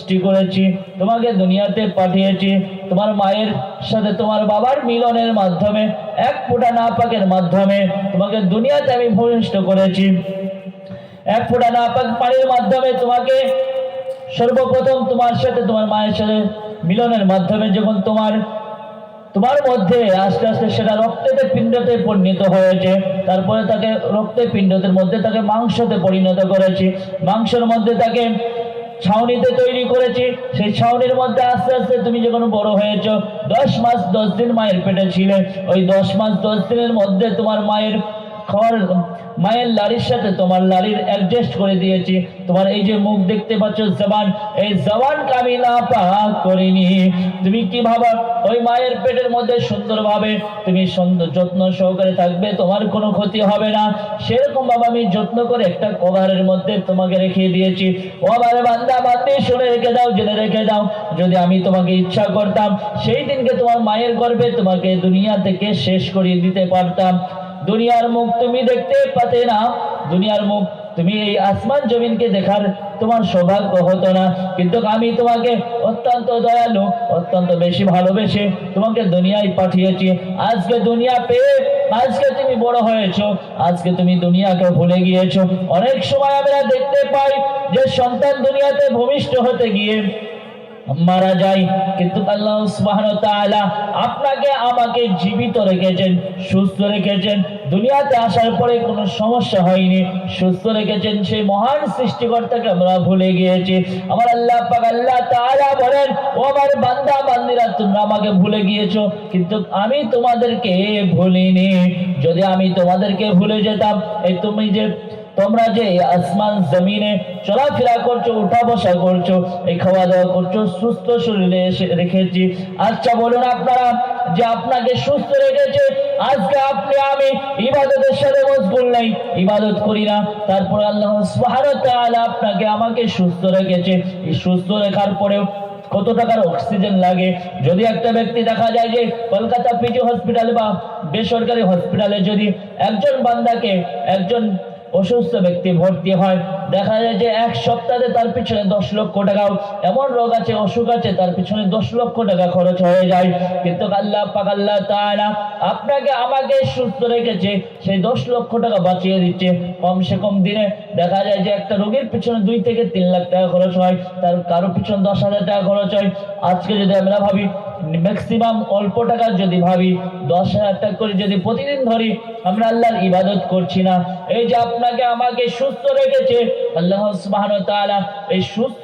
সৃষ্টি করেছি, তোমাকে দুনিয়াতে পাঠিয়েছি তোমার মায়ের সাথে তোমার বাবার মিলনের মাধ্যমে, এক ফোঁটা নাপাকের মাধ্যমে তোমাকে দুনিয়াতে আমি ভূমিষ্ঠ করেছি। এক ফোঁটা নাপাক পানির মাধ্যমে তোমাকে সর্বপ্রথম তোমার সাথে তোমার মায়ের সাথে মিলনের মাধ্যমে যখন তোমার মধ্যে আস্তে আস্তে সেটা রক্তেতে পিণ্ডতে পরিণত হয়েছে, তারপরে তাকে রক্তে পিণ্ডতের মধ্যে তাকে মাংসতে পরিণত করেছি, মাংসের মধ্যে তাকে ছাউনিতে তৈরি করেছি। সেই ছাউনির মধ্যে আস্তে আস্তে তুমি যখন বড় হয়েছ, 10 মাস 10 দিন মায়ের পেটে ছিলে, ওই 10 মাস 10 দিনের মধ্যে তোমার মায়ের লাড়ির সাথে তোমার লাড়ির অ্যাডজাস্ট করে দিয়েছি। তোমার এই যে মুখ দেখতে পাচ্ছ জবান, এই জবানকে আমি নাপাক করিনি। তুমি কি ভাবা ওই মায়ের পেটের মধ্যে সুন্দরভাবে তুমি সুন্দর যত্ন সহকারে থাকবে, তোমার কোনো ক্ষতি হবে না, সেরকম ভাবে আমি যত্ন করে একটা কভারের মধ্যে তোমাকে রেখে দিয়েছি। ও আমার বান্দা বান্দি, শুনে রেখে দাও, জেনে রেখে দাও, যদি আমি তোমাকে ইচ্ছা করতাম সেই দিনকে তোমার মায়ের গর্ভে তোমাকে দুনিয়া থেকে শেষ করিয়ে দিতে পারতাম। দুনিয়ার মুখ তুমি দেখতে পাতে না, দুনিয়ার মুখ তুমি এই আসমান জমিনকে দেখার তোমার সৌভাগ্য হতো না, কিন্তু আমি তোমাকে অত্যন্ত দয়ালু, অত্যন্ত বেশি ভালোবেসে তোমাকে দুনিয়ায় পাঠিয়েছি। আজকে দুনিয়া পেয়ে আজকে তুমি বড় হয়েছো, আজকে তুমি দুনিয়াকে ভুলে গিয়েছো। অনেক সময় আমরা দেখতে পাই যে সন্তান দুনিয়াতে ভূমিষ্ঠ হতে গিয়ে মারা যায়, কিন্তু আল্লাহ সুবহানাহু ওয়া তাআলা আপনাকে আমাকে জীবিত রেখেছেন, সুস্থ রেখেছেন, দুনিয়াতে আসার পরে কোনো সমস্যা হয়নি, সুস্থ রেখেছেন। সেই মহান সৃষ্টিকর্তাকে আমরা ভুলে গিয়েছি। আমার আল্লাহ পাক আল্লাহ তাআলা বলেন, ও আমার বান্দা বান্দিরা, তোমরা আমাকে ভুলে গিয়েছো, কিন্তু আমি তোমাদেরকে ভুলিনি। যদি আমি তোমাদেরকে ভুলে যেতাম, এই তোমরা যে আসমান জমিনে চলাফেরা করছো, উঠা বসা করছো, এই খাওয়া দাওয়া করছো, সুস্থ শরীরে রেখেছি। আচ্ছা বলুন আপনারা, যে আপনাকে সুস্থ রেখেছে, আজকে আপনি আমি ইবাদতের সাথে মশগুল নেই, ইবাদত করি না, তারপর আল্লাহ সুবহানাহু ওয়া তাআলা আপনাকে আমাকে সুস্থ রেখেছে। এই সুস্থ রাখার পরেও কত টাকার অক্সিজেন লাগে। যদি একটা ব্যক্তি দেখা যায় যে কলকাতা পিজি হসপিটালে বা বেসরকারি হসপিটালে যদি একজন বান্দাকে, একজন অসুস্থ ব্যক্তি ভর্তি হয়, দেখা যায় যে এক সপ্তাহে তার পিছনে 10 লক্ষ টাকা, এমন রোগ আছে, অসুখ আছে, তার পিছনে 10 লক্ষ টাকা খরচ হয়ে যায়। কিন্তু আল্লাহ পাক আল্লাহ তাআলা আপনাকে আমাকে সুস্থ রেখেছে, সেই 10 লক্ষ টাকা বাঁচিয়ে দিচ্ছে। কমসে কম দিনে দেখা যায় যে একটা রোগীর পিছনে 2 থেকে 3 লাখ টাকা খরচ হয়, তার কারো পিছনে 10,000 টাকা খরচ হয়। আজকে যদি আমরা ভাবি ম্যাক্সিমাম অল্প টাকা যদি ভাবি, 10,000 টাকা করে যদি প্রতিদিন ধরি, আমরা আল্লাহর ইবাদত করছি না। এই যে আপনাকে আমাকে সুস্থ রেখেছে আল্লাহ সুবহানাহু ওয়া তাআলা, এই সুস্থ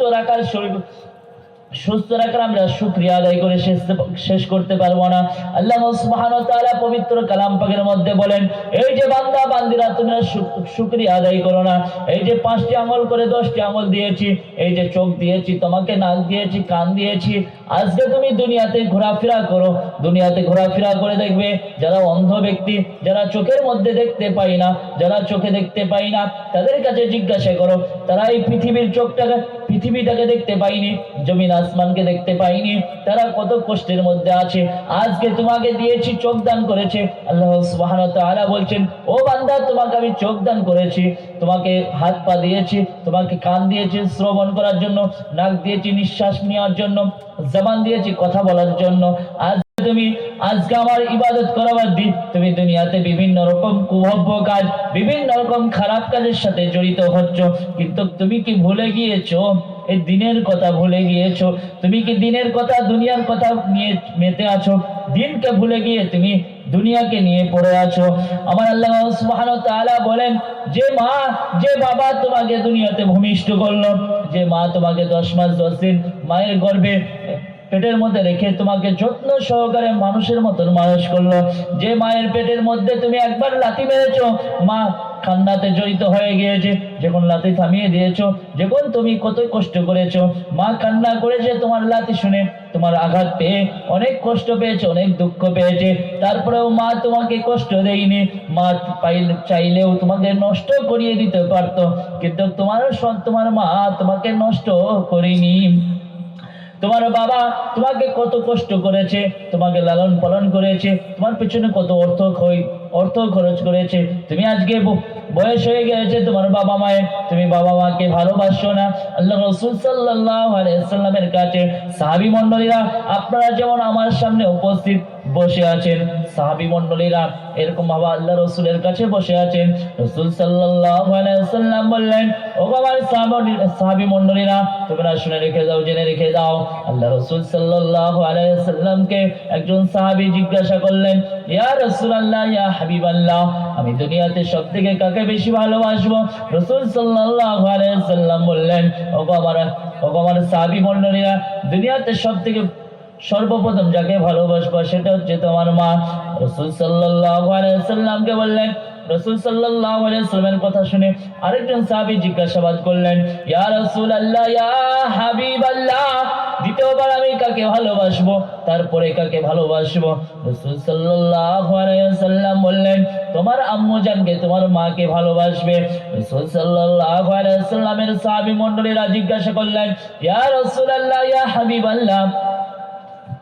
রাখার আমরা শুকরিয়া আদায় করে শেষ করতে পারবো না। আল্লাহ সুবহানাহু ওয়া তাআলা পবিত্র কালাম পাকের মধ্যে বলেন, এই যে বান্দা বান্দিরা, তোমরা শুকরিয়া আদায় করো না। এই যে 5টি আঙ্গুল করে 10টি আঙ্গুল দিয়েছি, এই যে চোখ দিয়েছি তোমাকে, নাক দিয়েছি, কান দিয়েছি, আজকে তুমি দুনিয়াতে ঘোরাফেরা করো। দুনিয়াতে ঘোরাফেরা করে দেখবে যারা অন্ধ ব্যক্তি, যারা চোখের মধ্যে দেখতে পাই না, যারা চোখে দেখতে পাই না, তাদের কাছে জিজ্ঞাসা করো, তারা এই পৃথিবীটাকে দেখতে পাইনি, জমিন আসমানকে দেখতে পাইনি, তারা কত কষ্টের মধ্যে আছে। আজকে তোমাকে দিয়েছি, চোখ দান করেছে। আল্লাহ সুবহানাহু ওয়া তাআলা বলছেন, ও বান্দা, তোমাকে আমি চোখ দান করেছি, তোমাকে হাত পা দিয়েছি, তোমাকে কান দিয়েছি শ্রবণ করার জন্য, নাক দিয়েছি নিঃশ্বাস নেওয়ার জন্য, জবান দিয়েছি কথা বলার জন্য। আজকে আমার ইবাদত করা বাদ দিয়ে তুমি দুনিয়াতে বিভিন্ন রকম কুভব্য কাজ, বিভিন্ন রকম খারাপ কাজের সাথে জড়িত হচ্ছ। কিন্তু তুমি কি ভুলে গিয়েছো এই দিনের কথা? ভুলে গিয়েছো? তুমি কি দিনের কথা, দুনিয়ার কথা নিয়ে মেতে আছো? দিনকে ভুলে গিয়ে তুমি দুনিয়াকে নিয়ে পড়ে আছো। আমার আল্লাহ সুবহানাহু ওয়া তাআলা বলেন, যে মা, যে বাবা তোমাকে দুনিয়াতে ভূমিষ্ঠ করলো, যে মা তোমাকে 10 মাস 10 দিন মায়ের গর্ভে পেটের মধ্যে রেখে তোমাকে যত্ন সহকারে মানুষের মতন মানুষ করলো, যে মায়ের পেটের মধ্যে তুমি একবার লাথি মেরেছো, মা কান্নাতে জড়িত হয়ে গিয়েছে, যখন লাথি থামিয়ে দিয়েছো, যখন তুমি কত কষ্ট করেছো, মা কান্না করেছে তোমার লাথি শুনে, তোমার আঘাত পেয়ে অনেক কষ্ট পেয়েছে, অনেক দুঃখ পেয়েছে, তারপরেও মা তোমাকে কষ্ট দেয়নি। মা চাইলেও তোমাকে নষ্ট করিয়ে দিতে পারতো, কিন্তু তোমার মা তোমাকে নষ্ট করেনি। তোমার বাবা তোমাকে কত কষ্ট করেছে, তোমাকে লালন পালন করেছে, তোমার পেছনে কত অর্থ অর্থ খরচ করেছে, তুমি আজকে বয়স হয়ে গেছে তোমার বাবা মায়ের, তুমি বাবা মাকে ভালোবাসো না। আল্লাহ রাসূল সাল্লাল্লাহু আলাইহি ওয়াসাল্লামের কাছে সাহাবী মণ্ডলীরা আপনারা যেমন আমার সামনে উপস্থিত বসে আছেন, সাহাবী মণ্ডলীরা এরকম ভাবে আল্লাহ রাসূলের কাছে বসে আছেন। রাসূল সাল্লাল্লাহু আলাইহি ওয়াসাল্লাম বললেন, ও আমার সাহাবী মণ্ডলীরা তোমরা শুনে রেখে দাও, জেনে রেখে দাও। আল্লাহ রাসূল সাল্লাল্লাহু আলাইহি ওয়াসাল্লামকে একজন সাহাবী জিজ্ঞাসা করলেন, ইয়া রাসূলুল্লাহ, ইয়া হাবিবাল্লাহ, আমি দুনিয়াতে সবথেকে কাকে বেশি ভালোবাসবো? রাসূল সাল্লাল্লাহু আলাইহি ওয়াসাল্লাম বললেন, ও আমার সাহাবী মণ্ডলীরা, দুনিয়াতে সবথেকে সর্বপ্রথম যাকে ভালোবাসবা সেটা হচ্ছে তোমার মা। রাসূল সাল্লাল্লাহু আলাইহি ওয়াসাল্লামকে বললেন। রাসূল সাল্লাল্লাহু আলাইহি ওয়াসাল্লামের কথা শুনে আরেকজন সাহাবী জিজ্ঞাসাবাদ করলেন, ইয়া রাসূলুল্লাহ, ইয়া হাবিবাল্লাহ, দ্বিতীয়বার আমি কাকে ভালোবাসবো, তারপরে কাকে ভালোবাসবো? রাসূল সাল্লাল্লাহু আলাইহি ওয়াসাল্লাম বললেন, তোমার আম্মু জানকে, তোমার মাকে ভালোবাসবে। রাসূল সাল্লাল্লাহু আলাইহি ওয়াসাল্লামের সাহাবী মণ্ডলীরা জিজ্ঞাসা করলেন, ইয়া রাসূলুল্লাহ, ইয়া হাবিবাল্লাহ,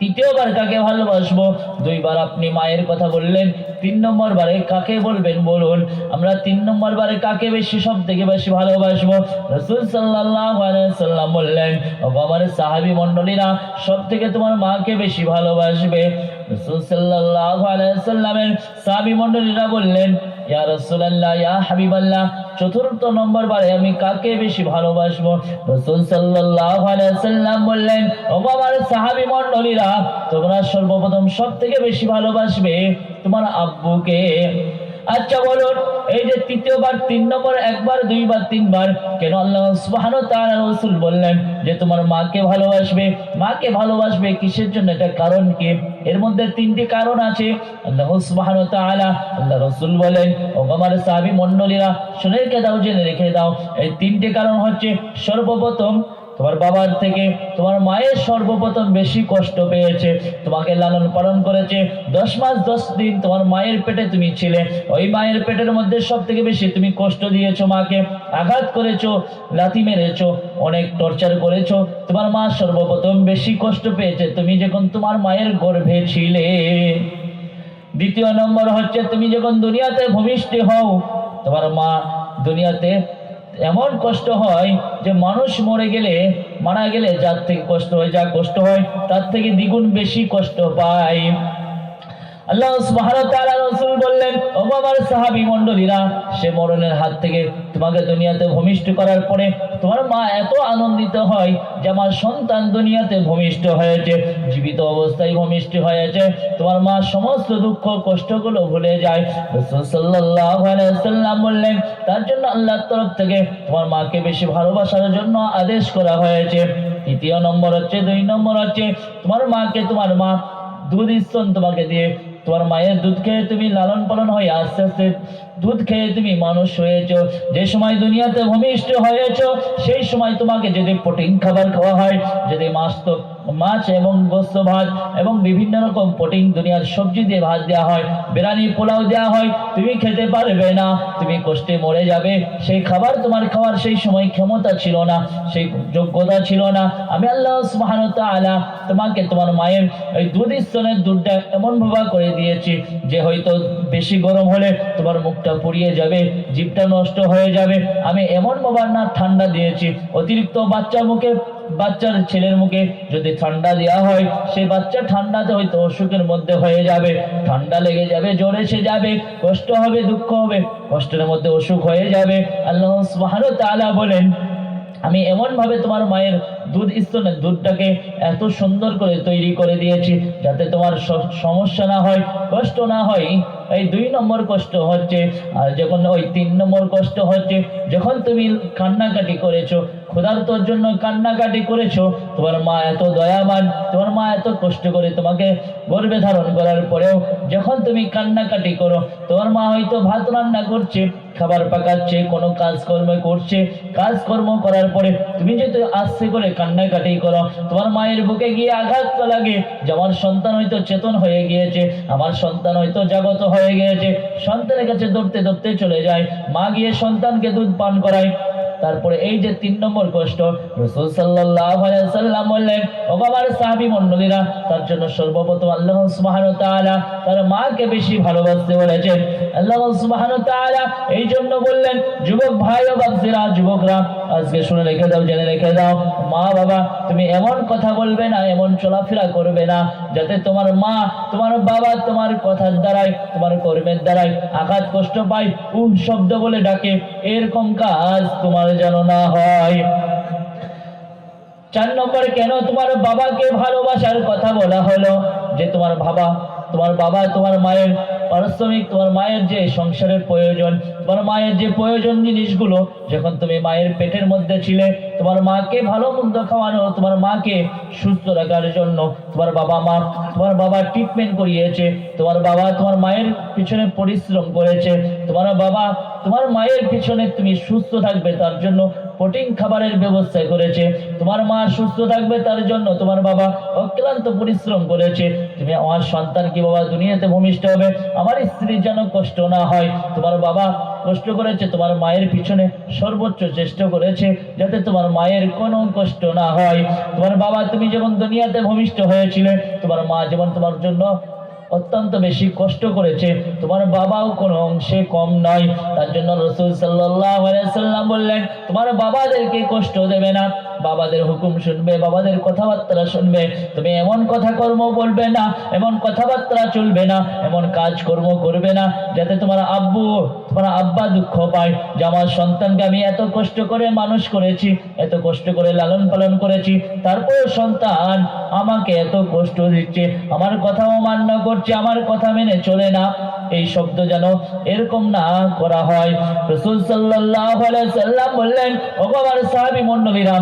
তৃতীয়বার কাকে ভালোবাসবো? দুইবার আপনি মায়ের কথা বললেন, 3 নম্বর বারে কাকে বলবেন বলুন? আমরা 3 নম্বর বারে কাকে বেশি সব থেকে বেশি ভালোবাসবো? রাসূল সাল্লাল্লাহু আলাইহি ওয়াসাল্লাম বললেন, ও আমার সাহাবী মণ্ডলীরা, সব থেকে তোমার মাকে বেশি ভালোবাসবে। রাসূল সাল্লাল্লাহু আলাইহি ওয়াসাল্লামের সাহাবী মণ্ডলীরা বললেন, ইয়া রাসূলুল্লাহ, ইয়া হাবিবাল্লাহ, চতুর্থ নম্বর বারে আমি কাকে বেশি ভালোবাসবো? রাসূল সাল্লাল্লাহু আলাইহি ওয়াসাল্লাম বললেন, ও আমার সাহাবী মণ্ডলীরা, তোমরা সর্বপ্রথম সব থেকে বেশি ভালোবাসবে তোমার আব্বুকে। আচ্ছা বলুন, এই যে তৃতীয়বার, 3 নম্বর, একবার, দুইবার, 3 বার, কেন আল্লাহ সুবহানাহু ওয়া তাআলা রাসূল বললেন যে তোমার মাকে ভালোবাসবে? মাকে ভালোবাসবে কিসের জন্য? এটা কারণ কি? এর মধ্যে 3টি কারণ আছে। আল্লাহ সুবহানাহু ওয়া তাআলা, আল্লাহ রাসূল বলেন, ও আমার সাহাবী মণ্ডলীরা শুনে রেখে দাও, জেনে রেখে দাও। এই 3টি কারণ হচ্ছে, সর্বপ্রথম তোমার বাবার থেকে তোমার মায়ের সর্বপ্রথম বেশি কষ্ট পেয়েছে, তোমাকে লালন পালন করেছে, 10 মাস 10 দিন তোমার মায়ের পেটে তুমি ছিলে, ওই মায়ের পেটের মধ্যে সব থেকে বেশি তুমি কষ্ট দিয়েছো মাকে, আঘাত করেছো, লাথি মেরেছো, অনেক টর্চার করেছো। তোমার মা সর্বপ্রথম বেশি কষ্ট পেয়েছে তুমি যখন তোমার মায়ের গর্ভে ছিলে। দ্বিতীয় নম্বর হচ্ছে, তুমি যখন দুনিয়াতে ভূমিষ্ঠ হও, তোমার মা দুনিয়াতে এমন কষ্ট হয় যে মানুষ মারা গেলে যার থেকে কষ্ট হয়, যা কষ্ট হয় তার থেকে দ্বিগুণ বেশি কষ্ট পায়। আল্লাহ সুবহানাহু ওয়া তাআলা রাসূল বললেন, ও আমার সাহাবী মণ্ডলীরা, সে মরণের হাত থেকে তোমাকে দুনিয়াতে ভূমিষ্ঠ করার পরে তোমার মা এত আনন্দিত হয় যে আমার সন্তান দুনিয়াতে ভূমিষ্ঠ হয়েছে, জীবিত অবস্থায় ভূমিষ্ঠ হয়েছে। তোমার মা সমস্ত দুঃখ কষ্টগুলো ভুলে যায়। রাসূল সাল্লাল্লাহু আলাইহি ওয়াসাল্লাম বললেন, তার জন্য আল্লাহর তরফ থেকে তোমার মাকে বেশি ভালোবাসার জন্য আদেশ করা হয়েছে। তৃতীয় নম্বর হচ্ছে, 2 নম্বর হচ্ছে, তোমার মাকে, তোমার মা দুধ স্তন তোমাকে দিয়ে, তোমার মায়ের দুধ খেয়ে তুমি লালন পালন হয়ে আস্তে আস্তে দুধ খেয়ে তুমি মানুষ হয়েছো। যে সময় দুনিয়াতে ভূমিষ্ঠ হয়েছো সেই সময় তোমাকে যদি প্রোটিন খাবার খাওয়া হয়, যদি মাছ এবং গোস্ত ভাত এবং বিভিন্ন রকম প্রোটিন দুনিয়ার সবজি দিয়ে ভাত দেওয়া হয়, বিরিয়ানি পোলাও দেওয়া হয়, তুমি খেতে পারবে না, তুমি কষ্টে মরে যাবে। সেই খাবার তোমার খাওয়ার সেই সময় ক্ষমতা ছিল না, সেই যোগ্যতা ছিল না। আমি আল্লাহ সুবহানাহু ওয়া তাআলা তোমাকে তোমার মায়ের এই দুধ স্তনের দুধটা এমন ভাবে করে দিয়েছি যে হয়তো বেশি গরম হলে তোমার মুখটা পুড়িয়ে যাবে, জিভটা নষ্ট হয়ে যাবে। আমি এমন ভাবে না ঠান্ডা দিয়েছি, অতিরিক্ত বাচ্চার ছেলের মুখে যদি ঠান্ডা দেওয়া হয়, সেই বাচ্চা ঠান্ডাতে হয়তো অসুখের মধ্যে হয়ে যাবে, ঠান্ডা লেগে যাবে, জ্বর এসে যাবে, কষ্ট হবে, দুঃখ হবে, কষ্টের মধ্যে অসুখ হয়ে যাবে। আল্লাহ সুবহানাহু ওয়া তাআলা বলেন, আমি এমন ভাবে তোমার মায়ের দুধ স্তনের দুধটাকে এত সুন্দর করে তৈরি করে দিয়েছি যাতে তোমার সমস্যা না হয়, কষ্ট না হয়। এই 2 নম্বর কষ্ট হচ্ছে। আর যখন ওই 3 নম্বর কষ্ট হচ্ছে, যখন তুমি কান্নাকাটি করেছো, ক্ষুধার্তর জন্য কান্নাকাটি করেছো, তোমার মা এত দয়াবান, তোমার মা এত কষ্ট করে তোমাকে গর্ভে ধারণ করার পরেও যখন তুমি কান্নাকাটি করো, তোমার মা হয়তো ভাত রান্না করছে, খাবার পাকাচ্ছে, কোনো কাজকর্ম করার পরে তুমি যদি আস্তে করে কান্নাকাটি করো, তোমার মায়ের বুকে গিয়ে আঘাত লাগে যে আমার সন্তান হয়তো চেতন হয়ে গিয়েছে, আমার সন্তান হয়তো জাগত হয়ে গিয়েছে। সন্তানের কাছে দৌড়তে দৌড়তে চলে যায়, মা গিয়ে সন্তানকে দুধ পান করায়, তারপরে এই যে 3 নম্বর কষ্ট, রাসূল সাল্লাল্লাহু আলাইহি ওয়াসাল্লাম বললেন, ও আমার সাহাবী মণ্ডলীরা, তার জন্য সর্বপ্রথম আল্লাহ সুবহানাহু ওয়া তাআলা তার মাকে বেশি ভালোবাসতে বলেছেন। আল্লাহ সুবহানাহু ওয়া তাআলা এই জন্য বললেন, যুবক ভাই ও বাপজিরা, যুবকরা আজকে শুনে রেখে দাও, জেনে রেখে দাও, মা বাবা তুমি এমন কথা বলবে না, এমন চলাফেরা করবে না যাতে তোমার মা, তোমার বাবা তোমার কথার দ্বারাই, তোমার কর্মের দ্বারাই আঘাত কষ্ট পায়, শব্দ বলে ডাকে, এরকম কাজ তোমার যেন না হয়। 4 নম্বর, কেন তোমার বাবাকে ভালোবাসার কথা বলা হলো? যে তোমার বাবা, তোমার মায়ের পারিশ্রমিক, তোমার মায়ের যে সংসারের প্রয়োজন, তোমার মায়ের যে প্রয়োজন জিনিসগুলো, যখন তুমি মায়ের পেটের মধ্যে ছিলে, তোমার মাকে ভালো মন্দ খাওয়ানো, তোমার মাকে সুস্থ রাখার জন্য তোমার বাবা ট্রিটমেন্ট করিয়েছে, তোমার বাবা তোমার মায়ের পিছনে পরিশ্রম করেছে, তোমার মায়ের পিছনে তুমি সুস্থ থাকবে তার জন্য প্রোটিন খাবারের ব্যবস্থা করেছে, তোমার মা সুস্থ থাকবে তার জন্য তোমার বাবা অক্লান্ত পরিশ্রম করেছে। তুমি আমার সন্তান কি বাবা দুনিয়াতে ভূমিষ্ঠ হবে, আমার স্ত্রীর যেন কষ্ট না হয়, তোমার বাবা কষ্ট করেছে, তোমার মায়ের পিছনে সর্বোচ্চ চেষ্টা করেছে যাতে তোমার মায়ের কোনো কষ্ট না হয়। তোমার বাবা, তুমি যেমন দুনিয়াতে ভূমিষ্ঠ হয়েছিলে, তোমার মা যেমন তোমার জন্য অত্যন্ত বেশি কষ্ট করেছে, তোমার বাবাও কোনো অংশে কম নয়। তার জন্য রাসূল সাল্লাল্লাহু আলাইহি ওয়াসাল্লাম বললেন, তোমার বাবাদেরকে কষ্ট দেবে না, বাবাদের হুকুম শুনবে, বাবাদের কথাবার্তা শুনবে, তুমি এমন কথা কর্ম বলবে না, এমন কথাবার্তা চলবে না, এমন কাজ কর্ম করবে না যাতে তোমার আব্বা দুঃখ পায় যে আমার সন্তানকে আমি এত কষ্ট করে মানুষ করেছি, এত কষ্ট করে লালন পালন করেছি, তারপর সন্তান আমাকে এত কষ্ট দিচ্ছে, আমার কথাও মান্য করছে, আমার কথা মেনে চলে না। এই শব্দ যেন এরকম না করা হয়। রাসূল সাল্লাল্লাহু আলাইহি ওয়াসাল্লাম বললেন, ও আমার সাহাবী মণ্ডলীরা,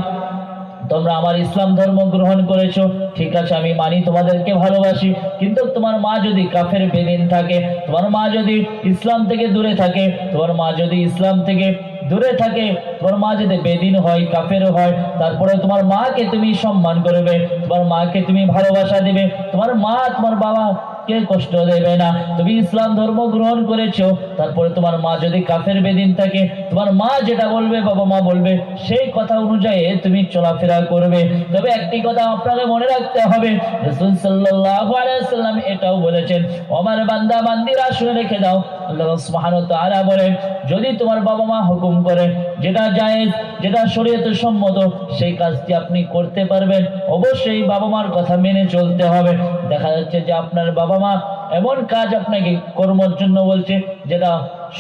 তোমরা আমার ইসলাম ধর্ম গ্রহণ করেছো, ঠিক আছে, আমি মানি, তোমাদেরকে ভালোবাসি, কিন্তু তোমার মা যদি কাফের বেদিন থাকে, তোমার মা যদি ইসলাম থেকে দূরে থাকে, তোমার মা যদি ইসলাম থেকে দূরে থাকে, তোমার মা যদি বেদিন হয়, কাফের হয়, তারপরে তোমার মাকে তুমি সম্মান করবে, তোমার মাকে তুমি ভালোবাসা দিবে, তোমার মা তোমার বাবা কে কষ্ট দেবে না। তুমি ইসলাম ধর্ম গ্রহণ করেছো, তারপরে তোমার মা যদি কাফের বেদিন থাকে, তোমার মা যেটা বলবে, বাবা মা বলবে, সেই কথা অনুযায়ী তুমি চলাফেরা করবে। তবে একটি কথা আপনাকে মনে রাখতে হবে, রাসূল সাল্লাল্লাহু আলাইহি ওয়াসাল্লাম এটাও বলেছেন, আমার বান্দা বান্দিরা শুনে রেখে দাও, আল্লাহ সুবহানাহু ওয়া তাআলা বলেন, যদি তোমার বাবা মা হুকুম করে যেটা জায়েজ, যেটা শরীয়তে সম্মত, সেই কাজটি আপনি করতে পারবেন, অবশ্যই বাবা মার কথা মেনে চলতে হবে। দেখা যাচ্ছে যে আপনার বাবা মা এমন কাজ আপনাকে কর্মের জন্য বলছে যেটা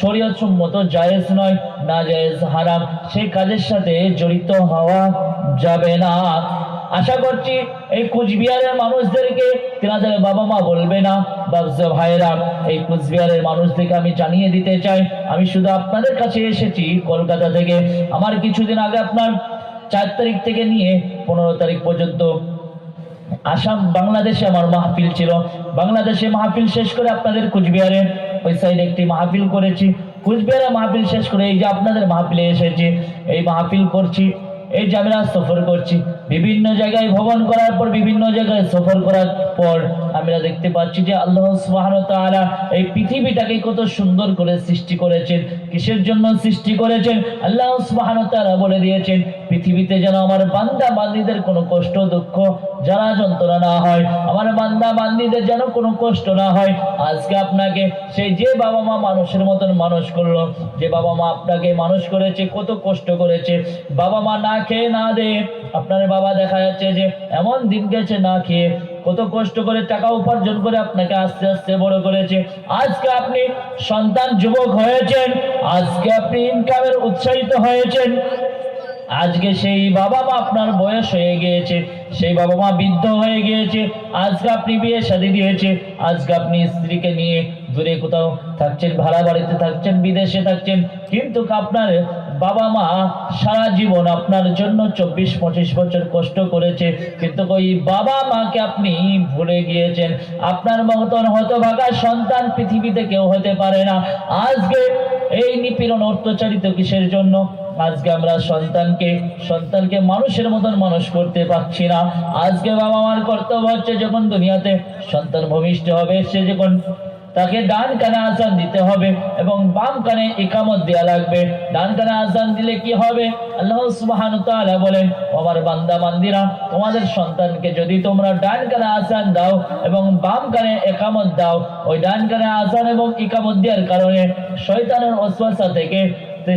শরীয়ত সম্মত, জায়েজ নয়, না জায়েজ, হারাম, সেই কাজের সাথে জড়িত হওয়া যাবে না। আশা করছি এই কুচবিহারের মানুষদেরকে তেনাদের বাবা মা বলবে না। বাবজা ভাইরা, এই কুচবিহারের মানুষদেরকে আমি জানিয়ে দিতে চাই, আমি শুধু আপনাদের কাছে এসেছি কলকাতা থেকে। আমার কিছুদিন আগে আপনার 4 তারিখ থেকে নিয়ে 15 তারিখ পর্যন্ত আসাম বাংলাদেশে আমার মাহফিল ছিল। বাংলাদেশে মাহফিল শেষ করে আপনাদের কুচবিহারে ওই সাইডে একটি মাহফিল করেছি। কুচবিহারে মাহফিল শেষ করে এই যে আপনাদের মাহফিলে এসেছি, এই মাহফিল করছি, এই যে আমরা সফর করছি, বিভিন্ন জায়গায় ভ্রমণ করার পর, বিভিন্ন জায়গায় সফর করার পর আমরা দেখতে পাচ্ছি যে আল্লাহ সুবহানাহু ওয়া তাআলা এই পৃথিবীটাকে কত সুন্দর করে সৃষ্টি করেছেন। কিসের জন্য সৃষ্টি করেছেন? আল্লাহ সুবহানাহু ওয়া তাআলা বলে দিয়েছেন, পৃথিবীতে যেন আমার বান্দা বান্দীদের কোনো কষ্ট, দুঃখ, জ্বালা যন্ত্রণা না হয়, আমার বান্দা বান্দীদের যেন কোনো কষ্ট না হয়। আজকে আপনাকে সেই যে বাবা মা মানুষের মতন মানুষ করলো, যে বাবা মা আপনাকে মানুষ করেছে, কত কষ্ট করেছে, বাবা মা না খেয়ে না দে, আপনার বাবা দেখা যাচ্ছে যে এমন দিন গেছে না খেয়ে, কত কষ্ট করে টাকা উপার্জন করে আপনাকে আস্তে আস্তে বড় করেছে। আজকে আপনি সন্তান যুবক হয়েছেন, আজকে আপনি ইনকামের উৎসাহিত হয়েছেন, আজকে সেই বাবা মা আপনার বয়স হয়ে গিয়েছে, সেই বাবা মা বৃদ্ধ হয়ে গিয়েছে, আজকে আপনি বিয়ে শাদী দিয়েছে, আজকে আপনি স্ত্রীকে নিয়ে দূরে কোথাও থাকছেন, ভাড়া বাড়িতে থাকছেন, বিদেশে থাকছেন, কিন্তু আপনার বাবা মা সারা জীবন আপনার জন্য 24-25 বছর কষ্ট করেছে, কিন্তু ওই বাবা মাকে আপনি ভুলে গিয়েছেন। আপনার মতন হতভাগা সন্তান পৃথিবীতে কেউ হতে পারে না। আজকে এই নিপীড়ন, অত্যাচারিত কিসের জন্য? আজকে আমরা সন্তানকে মানুষের মতন মানুষ করতে পারছি না। আজকে বাবা মার কর্তব্য হচ্ছে, যখন দুনিয়াতে সন্তান ভূমিষ্ঠ হবে, সে যখন তাকে ডান কানে আজান দিতে হবে এবং বাম কানে ইকামত দেয়া লাগবে। ডান কানে আজান দিলে কি হবে? আল্লাহ সুবহানাহু ওয়া তাআলা বলেন, আমার বান্দা বান্দিরা, তোমাদের সন্তানকে যদি তোমরা ডান কানে আজান দাও এবং বাম কানে ইকামত দাও, ওই ডান কানে আজান এবং ইকামত দেওয়ার কারণে শয়তানের ওয়াসওয়াসা থেকে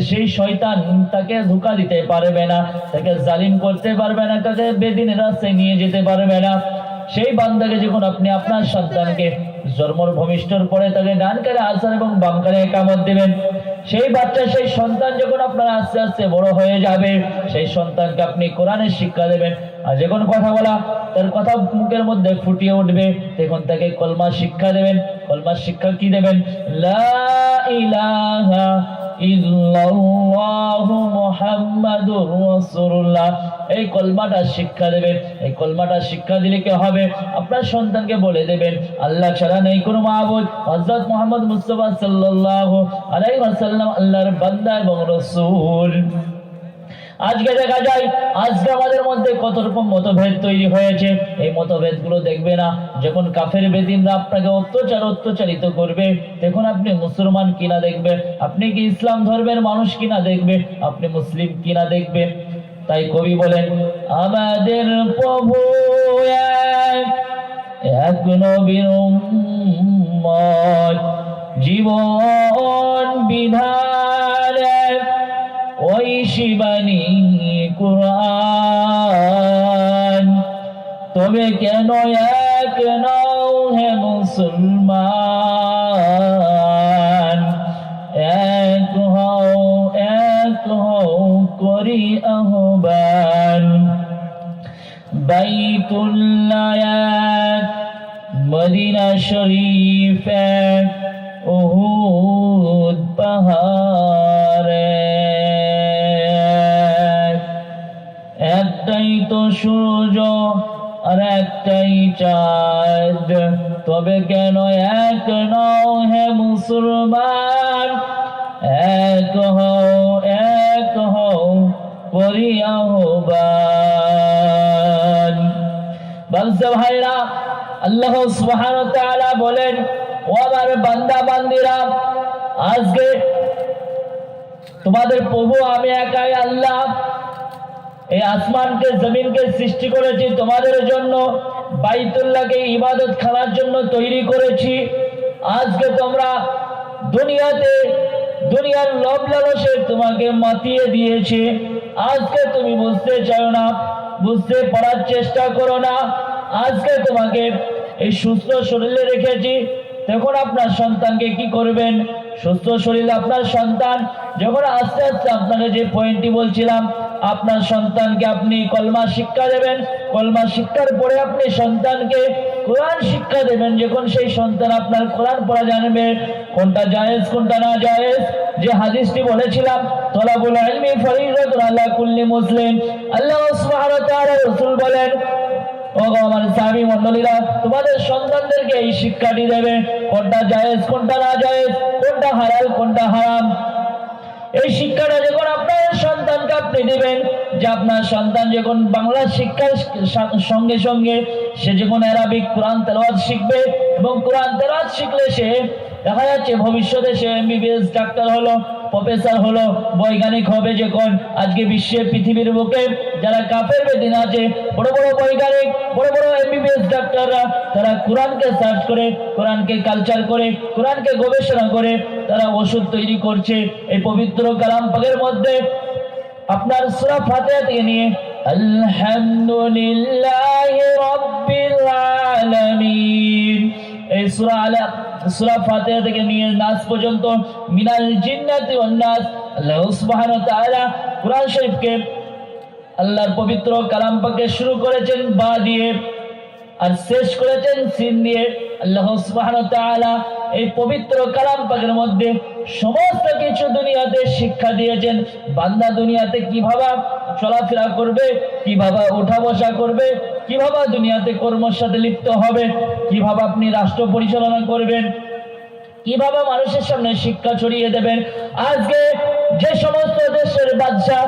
সেই শয়তান তাকে ধোঁকা দিতে পারবে না, তাকে জালিম করতে পারবে না, তাকে বেদিনের রাস্তায় নিয়ে যেতে পারবে না। সেই বান্দাকে যখন আপনি আপনার সন্তানকে জন্মর ভূমিষ্ঠর পরে তাকে ডান কানে আজান এবং বাম কানে ইকামত দিবেন, সেই বাচ্চা সেই সন্তান যখন আপনার আস্তে আস্তে বড় হয়ে যাবে, সেই সন্তানকে আপনি কোরআনের শিক্ষা দেবেন। আর যখন কথা বলা তার কথা মুখের মধ্যে ফুটিয়ে উঠবে, তখন তাকে কলমা শিক্ষা দেবেন। কলমার শিক্ষা কি দেবেন? লা ইলাহা ইল্লাল্লাহু মুহাম্মাদুর রাসূলুল্লাহ, এই কলমাটা শিক্ষা দেবেন। এই কলমাটা শিক্ষা দিলে কি হবে? আপনার সন্তানকে বলে দেবেন আল্লাহ ছাড়া নেই কোনো মাবুদ, হযরত মুহাম্মদ মুস্তাফা সাল্লাল্লাহু আলাইহি ওয়াসাল্লাম আল্লাহর বান্দা এবং রাসূল। আজকে দেখা যায় আজকে আমাদের মধ্যে কত রকম মতভেদ তৈরি হয়েছে। এই মতভেদগুলো দেখবে না, যখন কাফের বেদিনরা আপনাকে অত্যাচারিত করবে, তখন আপনি মুসলমান কিনা দেখবে, আপনি কি ইসলাম ধর্মের মানুষ কিনা দেখবে, আপনি মুসলিম কিনা দেখবে। তাই কবি বলেন, আমাদের প্রভু এক নবীর উম্মত, জীবন বিধান ওই শিবানী কুরআন, তবে কেন এক নও হে মুসলমান, এক হও করি আহ্বান। বাইতুল্লাহ মদিনা শরীফ উহুদ পাহাড়ে, একটাই তো সূর্য আর একটাই চাঁদ, তবে কেন এক নও হে মুসলমান, এক হও করি আহ্বান। বলছে ভাইরা, আল্লাহ সুবহানাহু ওয়া তাআলা বলেন, ও আমার বান্দা বান্দিরা, আজকে তোমাদের প্রভু আমি একাই আল্লাহ। এই আসমানকে জমিনকে সৃষ্টি করেছি তোমাদের জন্য, বাইতুল্লাহকে ইবাদত খানার জন্য তৈরি করেছি। আজকে তোমরা দুনিয়ার লোভ লালসে তোমাকে মাতিয়ে দিয়েছে। আজকে তুমি বুঝতে চাও না, বুঝতে পারার চেষ্টা করো না। আজকে তোমাকে এই সুস্থ শরীরে রেখেছি, তখন আপনার সন্তানকে কি করবেন? সুস্থ শরীরে আপনার সন্তান যখন আস্তে আস্তে আপনাকে যে পয়েন্টটি বলছিলাম, আপনার সন্তানকে আপনি কলমা শিক্ষা দেবেন। কলমা শিক্ষার পরে আপনি সন্তানকে কোরআন শিক্ষা দেবেন। যখন সেই সন্তান আপনার কোরআন পড়া জানবে, কোনটা জায়েজ কোনটা না জায়েজ, যে হাদিসটি বলেছিলাম, তলাবুল ইলমি ফরিজাতুন আলা কুল্লি মুসলিম, আল্লাহ সুবহানাহু ওয়া তাআলা রাসূল বলেন, ও আমার সাহাবী মণ্ডলীরা, তোমাদের সন্তানদেরকে এই শিক্ষাটি দেবে, কোনটা জায়েজ কোনটা না জায়েজ, কোনটা হালাল কোনটা হারাম। এই শিক্ষাটা যখন আপনার সন্তানকে আপনি দিবেন, যে আপনার সন্তান যখন বাংলা শিক্ষার সঙ্গে সঙ্গে সে যখন আরবিক কোরআন তেলাওয়াত শিখবে, এবং কোরআন তেলাওয়াত শিখলে সে দেখা যাচ্ছে ভবিষ্যতে সে এমবিবিএস ডাক্তার হলো, প্রফেসর হলো, বৈজ্ঞানিক হবে। যখন আজকে বিশ্বের পৃথিবীর বুকে যারা কাফের বেদিন আছে, বড় বড় বৈজ্ঞানিক, বড় বড় এমবিবিএস ডাক্তাররা, তারা কোরআনকে সার্চ করে, কোরআনকে কালচার করে, কোরআনকে গবেষণা করে তারা ওষুধ তৈরি করছে। এই পবিত্র কালাম পাকের মধ্যে আপনার সূরা ফাতিহা থেকে নিয়ে আলহামদুলিল্লাহি রাব্বিল আলামিন, এই সূরা ফাতিহা থেকে নিয়ে নাস পর্যন্ত, মিনাল জিন্নাতি ওয়ান নাস, আল্লাহ সুবহানাহু ওয়া তাআলা কুরআন শরীফকে আল্লাহর পবিত্র কালাম পাকে শুরু করেছেন বা দিয়ে আর শেষ করেছেন সিন দিয়ে। আল্লাহ সুবহানাহু ওয়া তাআলা এই পবিত্র কালাম পাকের মধ্যে সমস্ত কিছু দুনিয়াতে শিক্ষা দিয়েছেন। বান্দা দুনিয়াতে কিভাবে চলাফেরা করবে, কিভাবে ওঠা বসা করবে, কিভাবে দুনিয়াতে কর্মের সাথে লিপ্ত হবে, কিভাবে আপনি রাষ্ট্র পরিচালনা করবেন, কিভাবে মানুষের সামনে শিক্ষা ছড়িয়ে দেবেন। আজকে যে সমস্ত দেশের বাদশা,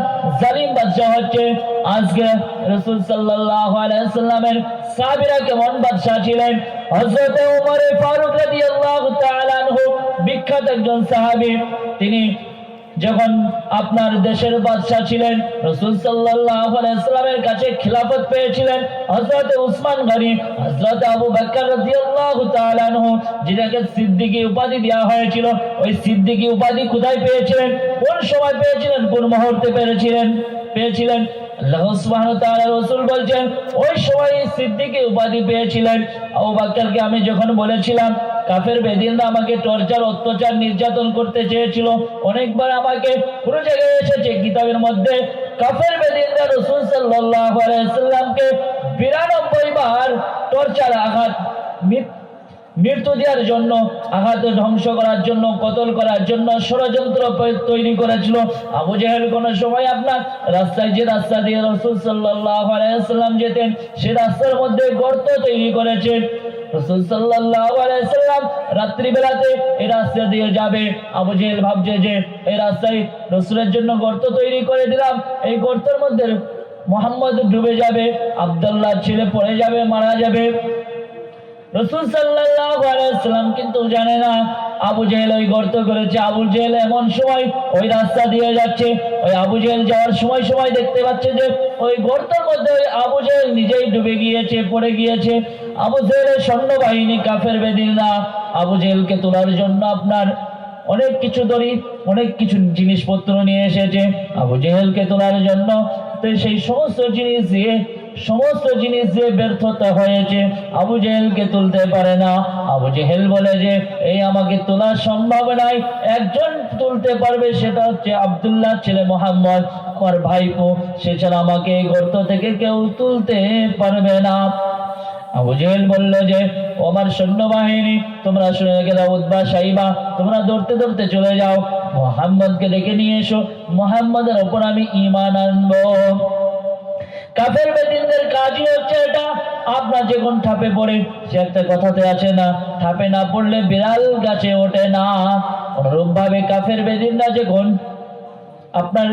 জালিম বাদশা হচ্ছে। আজকে রাসূল সাল্লাল্লাহু আলাইহি ওয়াসাল্লামের সাহাবীরা কেমন বাদশা ছিলেন? হযরত ওমর ফারুক রাদিয়াল্লাহু তাআলা আনহু বিখ্যাত একজন সাহাবী, তিনি যখন আপনার দেশের বাদশা ছিলেন, রাসূল সাল্লাল্লাহু আলাইহি ওয়াসাল্লামের কাছে খিলাফত পেয়েছিলেন হযরত উসমান গনি, হযরত আবু বকর রাদিয়াল্লাহু তাআলা আনহু, যাকে সিদ্দিকী উপাধি দেওয়া হয়েছিল। ওই সিদ্দিকী উপাধি কোথায় পেয়েছিলেন, কোন সময় পেয়েছিলেন, কোন মুহূর্তে পেয়েছিলেন? আল্লাহ সুবহানাহু ওয়া তাআলা রাসূল বলছেন ওই সময় সিদ্দিকী উপাধি পেয়েছিলেন। আবু বকরকে আমি যখন বলেছিলাম কাফের বেদিনরা আমাকে টর্চার, অত্যাচার, নির্যাতন করতে চেয়েছিল, অনেকবার আমাকে পুরো জায়গায় এসেছে কিতাবের মধ্যে কাফের বেদিনরা রাসূল সাল্লাল্লাহু আলাইহি ওয়াসাল্লামকে 92 বার টর্চার, আঘাত, মৃত্যু দেওয়ার জন্য, আঘাত, ধ্বংস করার জন্য, কতল করার জন্য ষড়যন্ত্র তৈরি করেছিল। আবু জেহেল কোন সময় আপনার রাস্তায়, যে রাস্তা দিয়ে রাসূল সাল্লাল্লাহু আলাইহি ওয়াসাল্লাম যেতেন, সে রাস্তার মধ্যে গর্ত তৈরি করেছে। রাসূল সাল্লাল্লাহু আলাইহি ওয়াসাল্লাম রাত্রি বেলাতে এই রাস্তা দিয়ে যাবে, আবু জেহেল ভাবছে যে এই রাস্তায় রাসূলের জন্য গর্ত তৈরি করে দিলাম, এই গর্তের মধ্যে মুহাম্মদ ডুবে যাবে, আব্দুল্লাহর ছেলে পড়ে যাবে, মারা যাবে। রাসূল সাল্লাল্লাহু আলাইহি ওয়াসাল্লাম কিন্তু জানে না আবু জেহেল ওই গর্ত করেছে। আবু জেহেল এমন সময় ওই রাস্তা দিয়ে যাচ্ছে, ওই আবু জেহেল যাওয়ার সময় দেখতে পাচ্ছে যে ওই গর্তের মধ্যে ওই আবু জেহেল নিজেই ডুবে গিয়েছে, পড়ে গিয়েছে। আবু জেহেলের সৈন্যবাহিনী, কাফের বেদিনরা আবু জেহেলকে তোলার জন্য আপনার অনেক কিছু দড়ি, অনেক কিছু জিনিসপত্র নিয়ে এসেছে আবু জেহেলকে তোলার জন্য। তো সেই সমস্ত জিনিস দিয়ে ব্যর্থতা হয়েছে, আবু জেহেলকে তুলতে পারে না। আবু জেহেল বলে যে এই আমাকে তোলা সম্ভব নয়, একজন তুলতে পারবে, সেটা হচ্ছে আব্দুল্লাহ ছেলে মুহাম্মদ, আমার ভাইপো, সে ছাড়া আমাকে এই গর্ত থেকে কেউ তুলতে পারবে না। আবু জেহেল বলল যে আমার সৈন্যবাহিনী, তোমরা শুনে রেখে দাও, উতবা, সাইবা, তোমরা দৌড়তে চলে যাও, মুহাম্মদকে ডেকে নিয়ে এসো, মুহাম্মদের উপর আমি ঈমান আনবো। কাফের বেদিনদের কাজই হচ্ছে এটা। আপনার যে কোন ঠাপে পড়ে, সে একটা কথাতে আছে না, ঠাপে না পড়লে বিড়াল গাছে ওঠে না। অনুরূপ ভাবে কাফের বেদিনরা যখন আপনার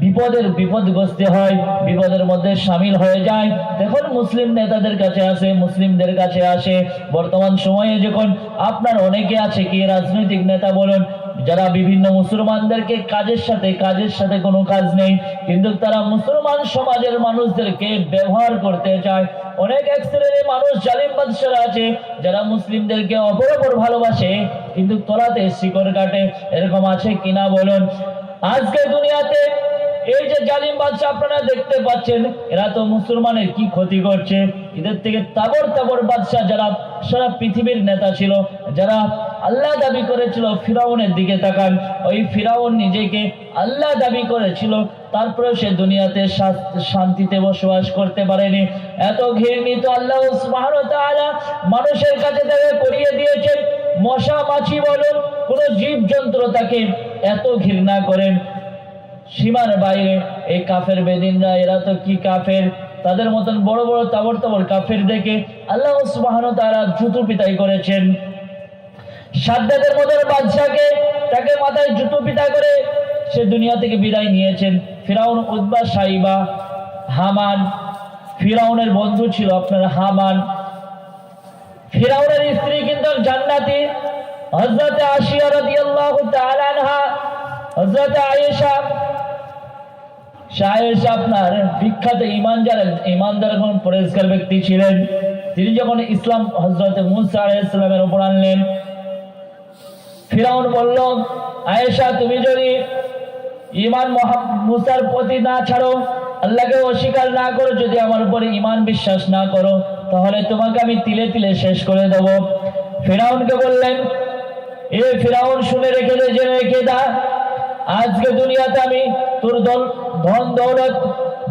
বিপদগ্রস্ত হয়, বিপদের মধ্যে সামিল হয়ে যায়, তখন মুসলিম নেতাদের কাছে আসে, মুসলিমদের কাছে আসে। বর্তমান সময়ে যখন আপনার অনেকে আছে কি রাজনৈতিক নেতা বলুন, যারা বিভিন্ন মুসলমানদেরকে কাজের সাথে কোনো কাজ নেই, কিন্তু তারা মুসলমান সমাজের মানুষদেরকে ব্যবহার করতে চায়। অনেক এক শ্রেণীর মানুষ, জালিম বাদশারা আছে, যারা মুসলিমদেরকে অপর ভালোবাসে কিন্তু তলাতে শিকড় কাটে। এরকম আছে কিনা বলুন? আজকে দুনিয়াতে এই যে জালিম বাদশা আপনারা দেখতে পাচ্ছেন, এরা তো মুসলমানের কি ক্ষতি করছে। এদের থেকে তাবর বাদশা যারা সারা পৃথিবীর নেতা ছিল, যারা আল্লাহ দাবি করেছিল, ফিরাউনের দিকে তাকান, ওই ফিরাউন নিজেকে আল্লাহ দাবি করেছিল, তারপরে সে দুনিয়াতে শান্তিতে বসবাস করতে পারেনি। এত ঘৃণিত আল্লাহ সুবহানাহু ওয়া তাআলা মানুষের কাছে তাকে করিয়ে দিয়েছেন। মশা মাছি বলুন, কোন জীবজন্তু তাকে এত ঘৃণা করেন, সীমার বাইরে। এই কাফের বেদিনরা, এরা তো কি কাফের, তাদের মতন বড় তাবর কাফের দেখে আল্লাহ সুবহানাহু ওয়া তাআলা জুতো পিটাই করেছেন। সাদ্দাদের মতন বাদশাকে, তাকে মাথায় জুতো পিটা করে সে দুনিয়া থেকে বিদায় নিয়েছেন। ফিরাউন, উতবা, সাইবা, হামান, ফিরাউনের বন্ধু ছিল আপনার হামান। ফিরাউনের স্ত্রী কিন্তু জান্নাতি, হযরত আয়েশা রাদিয়াল্লাহু তাআলা আনহা, হযরত আয়েশা আপনার বিখ্যাত ইমানদার এবং পরেজগার ব্যক্তি ছিলেন। তিনি যখন ইসলাম হযরত মুসা আলাইহিস সালামের উপর আনলেন, ফিরাউন বলল, আয়েশা তুমি যদি ঈমান মুসার প্রতি না ছাড়ো, আল্লাহকে অস্বীকার না করো, যদি আমার উপরে ঈমান বিশ্বাস না করো, তাহলে তোমাকে আমি তিলে তিলে শেষ করে দেব। ফিরাউনকে বললেন, এ ফিরাউন শুনে রেখে দে, জেনে রেখে দা, আজকে দুনিয়াতে আমি তোর ধন দৌলত,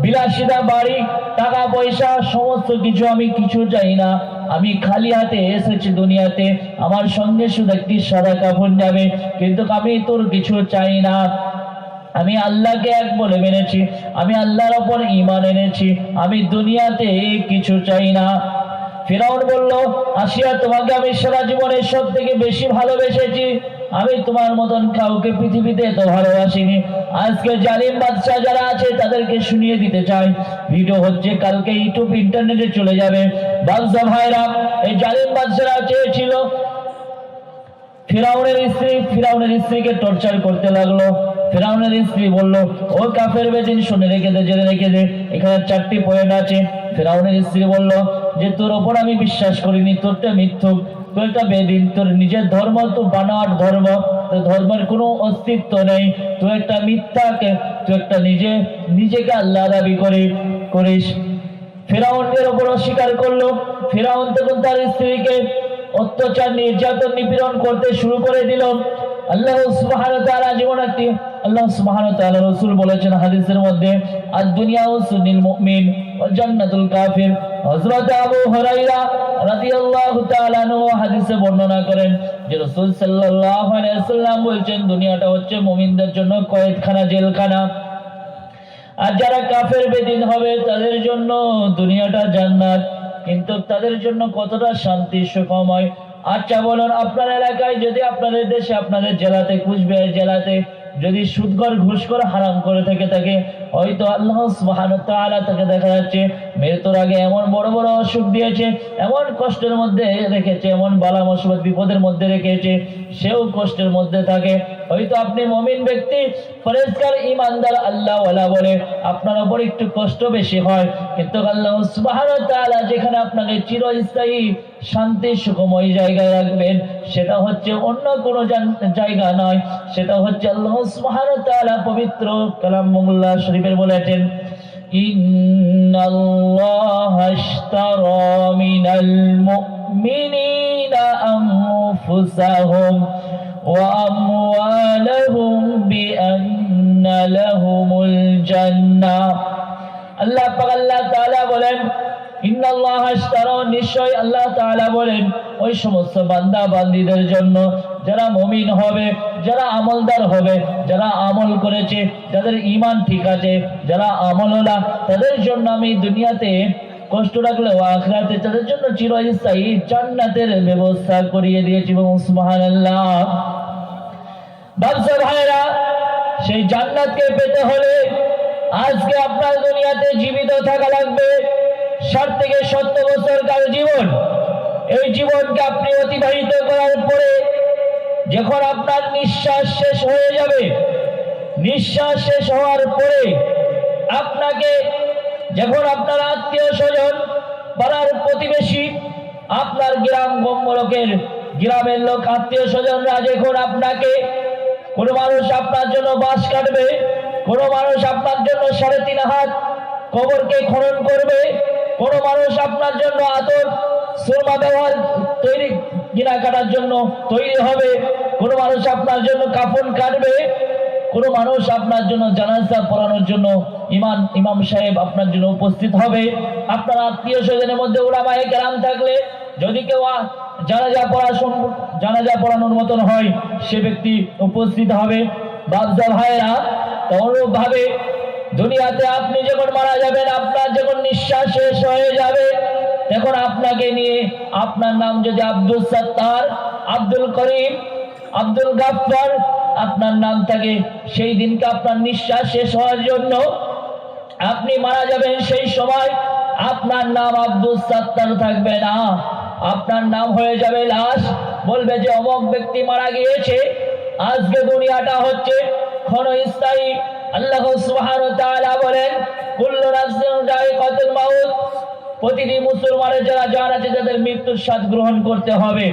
বিলাসিতা, বাড়ি, টাকা পয়সা, সমস্ত কিছু আমি কিছু চাই না। আমি খালি হাতে এসেছি দুনিয়াতে, আমার সঙ্গে শুধু একটি সাদা কাফন যাবে, কিন্তু আমি তোর কিছু চাই না। আমি আল্লাহকে এক বলে মেনেছি, আমি আল্লাহর ওপর ঈমান এনেছি, আমি দুনিয়াতে কিছু চাই না। ফিরাউন বলল, আসিয়া তোমাকে আমি সারা জীবনের সব থেকে বেশি ভালোবেসেছি, আমি তোমার মতন কাউকে পৃথিবীতে তো ভালোবাসিনি। আজকে জালিম বাদশা যারা আছে তাদেরকে শুনিয়ে দিতে চাই, ভিডিও হচ্ছে, কালকে ইউটিউব ইন্টারনেটে চলে যাবে। বাদশা ভাইরা, এই জালিম বাদশারা চেয়েছিল ফিরাউনের স্ত্রীকে টর্চার করতে লাগলো। ফিরাউনের স্ত্রী বলল, ও কাফের বেদিন, শুনে রেখে দে, জেনে রেখে দে, এখানে 4টি পয়েন্ট আছে। ফিরাউনের স্ত্রী বলল যে তোর ওপর আমি বিশ্বাস করিনি, তোরটা মিথ্যুক, তুই একটা বেদিন, তোর নিজের ধর্ম তো বানোয়াট ধর্ম, তোর ধর্মের কোনো অস্তিত্ব নেই, তুই একটা মিথ্যাকে, তুই একটা নিজেকে আল্লাহ দাবি করিস। ফিরাউনের ওপর অস্বীকার করলো। ফিরাউন তখন তার স্ত্রীকে অত্যাচার, নির্যাতন, নিপীড়ন করতে শুরু করে দিল। আল্লাহ সুবহানাহু ওয়া তাআলা জীবন একটি, আল্লাহ সুবহানাহু ওয়া তাআলা রাসূল বলেছেন হাদিসের মধ্যে, আদ-দুনিয়া সুজনুল মুমিন ওয়া জান্নাতুল কাফির। হযরত আবু হুরায়রা রাদিয়াল্লাহু তাআলা আনহু হাদিসে বর্ণনা করেন যে রাসূল সাল্লাল্লাহু আলাইহি ওয়াসাল্লাম বলেছেন, দুনিয়াটা হচ্ছে মুমিনদের জন্য কয়েদখানা, জেলখানা, আর যারা কাফের বেদিন হবে তাদের জন্য দুনিয়াটা জান্নাত। কিন্তু তাদের জন্য কতটা শান্তি সুখময়। আচ্ছা বলুন, আপনার এলাকায় যদি, আপনাদের দেশে, আপনাদের জেলাতে, কুচবিহার জেলাতে যদি সুদখোর, ঘুষখোর, হারাম করে থাকে, হয়তো আল্লাহ সুবহানাহু ওয়া তাআলা তাকে দেখা যাচ্ছে মৃত্যুর আগে এমন বড় বড় অসুখ দিয়েছে, এমন কষ্টের মধ্যে রেখেছে, এমন বালা মুসিবত বিপদের মধ্যে রেখেছে, সেও কষ্টের মধ্যে থাকে। হয়তো আপনি মুমিন ব্যক্তি, পরেজগার, ঈমানদার, আল্লাহওয়ালা বলে আপনার উপর একটু কষ্ট বেশি হয়, কিন্তু আল্লাহ সুবহানাহু ওয়া তাআলা যেখানে আপনাকে চিরস্থায়ী শান্তি সুখময় জায়গায় রাখবেন, সেটা হচ্ছে অন্য কোনো জায়গা নয়, সেটা হচ্ছে আল্লাহ সুবহানাহু ওয়া তাআলা পবিত্র কালামুল্লাহ শরীফের বলেছেন, ইন্নাল্লাহা আশতারা মিনাল মুমিনিনা আনফুসাহুম ওয়া আমওয়ালাহুম বিআন্না লাহুমুল জান্নাহ। আল্লাহ পাক, আল্লাহ তাআলা বলেন, ইন্নাল্লাহা আশতারা, নিশ্চয় আল্লাহ তাআলা বলেন ওই সমস্ত বান্দা বান্দীদের জন্য যারা মুমিন হবে, যারা আমলদার হবে, যারা আমল করেছে, যাদের ঈমান ঠিক আছে, যারা আমলওয়ালা, তাদের জন্য আমি দুনিয়াতে কষ্ট রাখলেও আখিরাতে তাদের জন্য চিরস্থায়ী জান্নাতের ব্যবস্থা করিয়ে দিয়েছি। সুবহানাল্লাহ। বাদশা ভাইরা, সেই জান্নাতকে পেতে হলে আজকে আপনার দুনিয়াতে জীবিত থাকা লাগবে 60 থেকে 70 বছরকার জীবন। এই জীবনকে আপনি অতিবাহিত করার পরে যখন আপনার নিঃশ্বাস শেষ হয়ে যাবে, নিঃশ্বাস শেষ হওয়ার পরে আপনাকে যখন আপনার আত্মীয় স্বজন, পাড়ার প্রতিবেশী, আপনার গ্রাম গম্বলকের গ্রামের লোক, আত্মীয় স্বজনরা যখন আপনাকে, কোনো মানুষ আপনার জন্য বাঁশ কাটবে, কোনো মানুষ আপনার জন্য 3.5 হাত কবরকে খনন করবে, কোনো মানুষ আপনার জন্য আতর, সুরমা ব্যবহার তৈরি কেনাকাটার জন্য তৈরি হবে, কোনো মানুষ আপনার জন্য কাফন কাটবে, কোনো মানুষ আপনার জন্য জানাজা পড়ানোর জন্য ইমাম সাহেব আপনার জন্য উপস্থিত হবে। আপনার আত্মীয় স্বজনের মধ্যে উলামায়ে কেরাম থাকলে যদি কেউ জানাজা পড়ানোর মতন হয়, সে ব্যক্তি উপস্থিত হবে। বাদশা ভাইরা, অনুরূপ ভাবে দুনিয়াতে আপনি যখন মারা যাবেন, আপনার যখন নিঃশ্বাস শেষ হয়ে যাবে, তখন আপনাকে নিয়ে, আপনার নাম যদি আব্দুল সত্তার, আব্দুল করিম, আব্দুল গাফফার আপনার নাম থাকে, সেই দিনকে আপনার নিঃশ্বাস শেষ হওয়ার জন্য আপনি মারা যাবেন, সেই সময় আপনার নাম আব্দুল সত্তার থাকবে না, আপনার নাম হয়ে যাবে লাশ। বলবে যে অমুক ব্যক্তি মারা গিয়েছে। আজকে দুনিয়াটা হচ্ছে ক্ষণস্থায়ী। আল্লাহ সুবহানাহু ওয়া তাআলা বলেন, কুল্লু নাফসিন যায়িকাতুল মাউত, প্রতিটি মুসলমানের যারা জান আছে তাদের মৃত্যুর স্বাদ গ্রহণ করতে হবে।